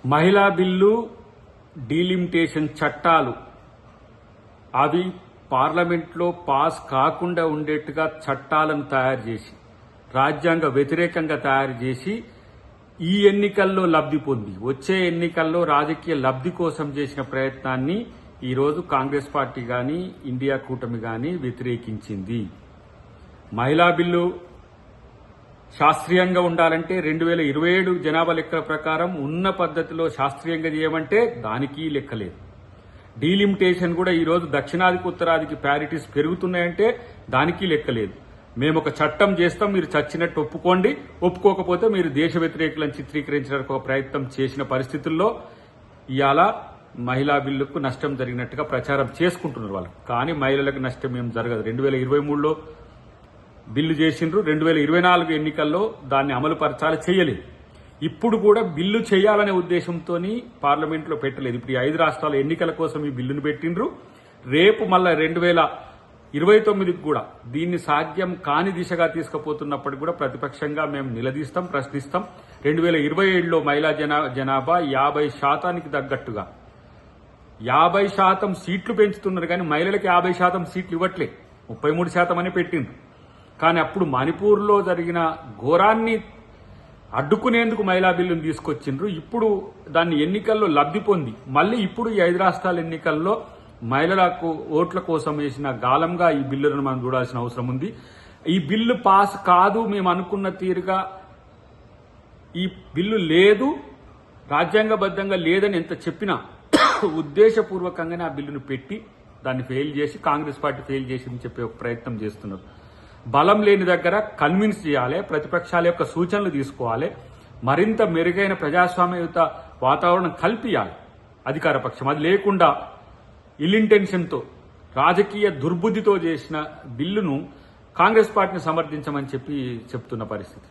మహిళా bill, delimitation చట్టాలు అవి పార్లమెంట్లో పాస్ కాకుండా ఉండేట్టుగా చట్టాలను తయారు చేసి రాజ్యాంగ వ్యతిరేకంగా తయారు చేసి ఈ ఎన్నికల్లో లబ్ధి పొంది వచ్చే ఎన్నికల్లో రాజకీయ లబ్ధి కోసం చేసిన ప్రయత్నాన్ని ఈరోజు కాంగ్రెస్ పార్టీ గాని ఇండియా కూటమి గాని వ్యతిరేకించింది. మహిళా బిల్లు శాస్త్రీయంగా ఉండాలంటే 2027 జనాభా లెక్కల ప్రకారం ఉన్న పద్ధతిలో శాస్త్రీయంగా చేయమంటే దానికి లెక్కలేదు. డీలిమిటేషన్ కూడా ఈరోజు దక్షిణాదికి ఉత్తరాదికి ప్యారిటీస్ పెరుగుతున్నాయంటే దానికి లెక్కలేదు. మేము ఒక చట్టం చేస్తాం, మీరు చచ్చినట్టు ఒప్పుకోండి, ఒప్పుకోకపోతే మీరు దేశ వ్యతిరేకులను చిత్రీకరించడానికి ఒక ప్రయత్నం చేసిన పరిస్థితుల్లో ఇవాళ మహిళా బిల్లుకు నష్టం జరిగినట్టుగా ప్రచారం చేసుకుంటున్నారు వాళ్ళు. కానీ మహిళలకు నష్టం ఏం జరగదు. 2023లో బిల్లు చేసిండ్రు, 2024 ఎన్నికల్లో దాన్ని అమలు పరచాలి, చేయలేదు. ఇప్పుడు కూడా బిల్లు చేయాలనే ఉద్దేశంతో పార్లమెంట్లో పెట్టలేదు. ఇప్పుడు ఈ 5 రాష్ట్రాల ఎన్నికల కోసం ఈ బిల్లును పెట్టిండ్రు. రేపు మళ్ళా 2029కి కూడా దీన్ని సాధ్యం కాని దిశగా తీసుకుపోతున్నప్పటికీ కూడా ప్రతిపక్షంగా మేము నిలదీస్తాం, ప్రశ్నిస్తాం. 2027లో మహిళా జనాభా 50% తగ్గట్టుగా 50% సీట్లు పెంచుతున్నారు. కానీ మహిళలకు 50% సీట్లు ఇవ్వట్లే, 33% అని పెట్టిండ్రు. కానీ అప్పుడు మణిపూర్లో జరిగిన ఘోరాన్ని అడ్డుకునేందుకు మహిళా బిల్లును తీసుకొచ్చిండ్రు. ఇప్పుడు దాన్ని ఎన్నికల్లో లబ్ధి పొంది మళ్ళీ ఇప్పుడు ఈ 5 రాష్ట్రాల ఎన్నికల్లో మహిళలకు ఓట్ల కోసం వేసిన గాలంగా ఈ బిల్లును మనం చూడాల్సిన అవసరం ఉంది. ఈ బిల్లు పాస్ కాదు, మేము అనుకున్న తీరుగా ఈ బిల్లు లేదు, రాజ్యాంగబద్ధంగా లేదని ఎంత చెప్పినా ఉద్దేశపూర్వకంగానే ఆ బిల్లును పెట్టి దాన్ని ఫెయిల్ చేసి కాంగ్రెస్ పార్టీ ఫెయిల్ చేసిందని చెప్పే ఒక ప్రయత్నం చేస్తున్నారు. బలం లేని దగ్గర కన్విన్స్ చేయాలి, ప్రతిపక్షాల యొక్క సూచనలు తీసుకోవాలి, మరింత మెరుగైన ప్రజాస్వామ్యయుత వాతావరణం కల్పించాలి అధికార పక్షం. అది లేకుండా ఇల్ ఇంటెన్షన్తో రాజకీయ దుర్బుద్ధితో చేసిన బిల్లును కాంగ్రెస్ పార్టీని సమర్థించమని చెప్తున్న పరిస్థితి.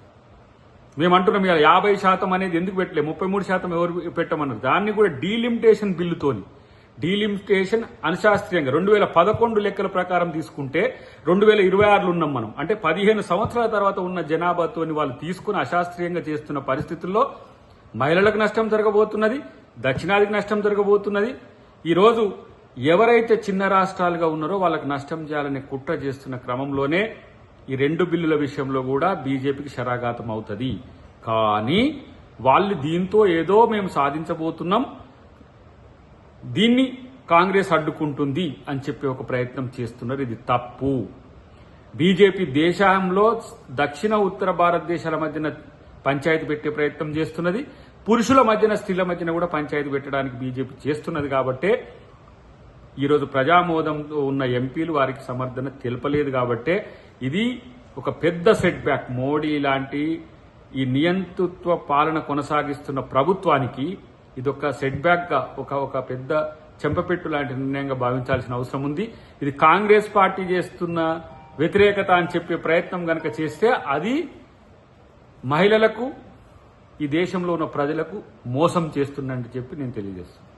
మేమంటున్నాం ఇవాళ 50% అనేది ఎందుకు పెట్టలే, 33% ఎవరు పెట్టమన్నారు. దాన్ని కూడా డీలిమిటేషన్ బిల్లుతోని, డీలిమిటేషన్ అశాస్త్రీయంగా 2011 లెక్కల ప్రకారం తీసుకుంటే 2026లో ఉన్నాం మనం. అంటే 15 సంవత్సరాల తర్వాత ఉన్న జనాభాతోని వాళ్ళు తీసుకుని అశాస్త్రీయంగా చేస్తున్న పరిస్థితుల్లో మహిళలకు నష్టం జరగబోతున్నది, దక్షిణాదికి నష్టం జరగబోతున్నది. ఈరోజు ఎవరైతే చిన్న రాష్ట్రాలుగా ఉన్నారో వాళ్ళకి నష్టం చేయాలనే కుట్ర చేస్తున్న క్రమంలోనే ఈ 2 బిల్లుల విషయంలో కూడా బీజేపీకి శరాఘాతం అవుతుంది. కానీ వాళ్ళు దీంతో ఏదో మేము సాధించబోతున్నాం, దీన్ని కాంగ్రెస్ అడ్డుకుంటుంది అని చెప్పి ఒక ప్రయత్నం చేస్తున్నారు. ఇది తప్పు. బీజేపీ దేశంలో దక్షిణ ఉత్తర భారతదేశాల మధ్యన పంచాయతీ పెట్టే ప్రయత్నం చేస్తున్నది. పురుషుల మధ్యన స్త్రీల మధ్యన కూడా పంచాయతీ పెట్టడానికి బీజేపీ చేస్తున్నది. కాబట్టే ఈరోజు ప్రజామోదంతో ఉన్న ఎంపీలు వారికి సమర్థన తెలపలేదు. కాబట్టే ఇది ఒక పెద్ద సెట్ బ్యాక్. మోడీ లాంటి ఈ నియంతృత్వ పాలన కొనసాగిస్తున్న ప్రభుత్వానికి ఇదొక సెట్ బ్యాక్ గా ఒక పెద్ద చెంపపెట్టు లాంటి నిర్ణయంగా భావించాల్సిన అవసరం ఉంది. ఇది కాంగ్రెస్ పార్టీ చేస్తున్న వ్యతిరేకత అని చెప్పే ప్రయత్నం గనక చేస్తే అది మహిళలకు, ఈ దేశంలో ఉన్న ప్రజలకు మోసం చేస్తున్నట్టు చెప్పి నేను తెలియజేస్తున్నాను.